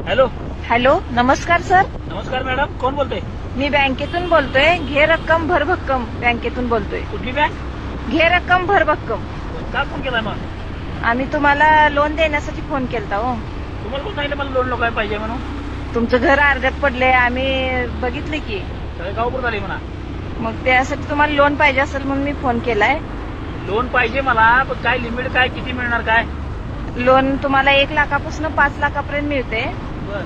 Hello. Hello, नमस्कार sir. नमस्कार madam, कोण बोलतोय? मी बँकेतून बोलतोय. घे रक्कम भर भक्कम बँकेतून बोलतोय. कुठली बँक? घे रक्कम भर भक्कम. का फोन केलाय मग? आम्ही तुम्हाला लोन देण्यासाठी फोन केलता हो. तुम्हाला कोण सांगितलं मला लोन लोकाय पाहिजे म्हणून? तुमचं घर अर्ध्यात पडले, आम्ही बघितले की. सगळे गावपूर झाले म्हणा. मग त्यासाठी तुम्हाला लोन पाहिजे असेल म्हणून मी फोन केलाय. लोन पाहिजे मला, पण काय लिमिट काय, किती मिळणार काय? लोन तुम्हाला 1 लाखापासून 5 लाखापर्यंत मिळते बर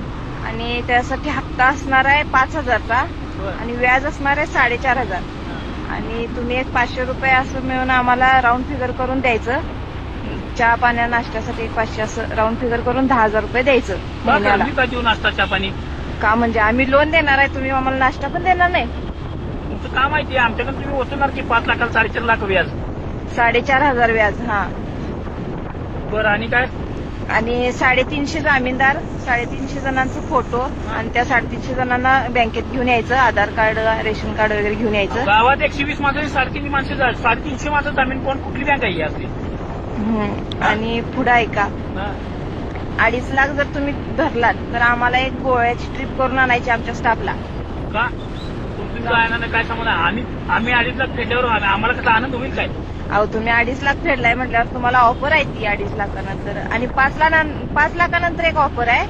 आणि त्यासाठी हप्ता असणार आहे 5,000चा बर. आणि व्याज असणार आहे 4,500 आणि तुम्ही एक 500 रुपये असं मिळून आम्हाला राऊंड फिगर करून द्यायचं. चहा पाण्या नाश्त्यासाठी एक 500 असं राऊंड फिगर करून 10,000 रुपये द्यायचं महिन्याला. मी काय देऊ नाश्ता चहा पाणी? का म्हणजे आम्ही लोन देणार आहे, तुम्ही आम्हाला नाश्ता पण देणार नाही? तुमचं काम माहिती आहे, आमच्याकडून तुम्ही वसूलणार की 5 लाखाला 4.5 लाख व्याज. 4,500 व्याज. हा. बरं आणि काय? आणि 350 जामीनदार, 350 जणांचा फोटो आणि त्या 350 जणांना बँकेत घेऊन यायचं. आधार कार्ड, रेशन कार्ड वगैरे घेऊन यायचं. गावात 120 माणसं, 350 माणसं, 350 माणसं जामीन कोण, कुठली बँक आहे ही असली? आणि पुढं ऐका, 2.5 लाख जर तुम्ही धरलात तर आम्हाला एक गोव्याची ट्रिप करून आणायची आमच्या स्टाफला. का? तुमचं आनंद काय समज? आम्ही 2.5 लाख फेडल्यावर आम्हाला कसला आनंद होईल काय? अहो, तुम्ही 2.5 लाख फेडलाय म्हटल्यावर तुम्हाला ऑफर आहे ती 2.5 लाखानंतर आणि 5 लाखानंतर एक ऑफर आहे.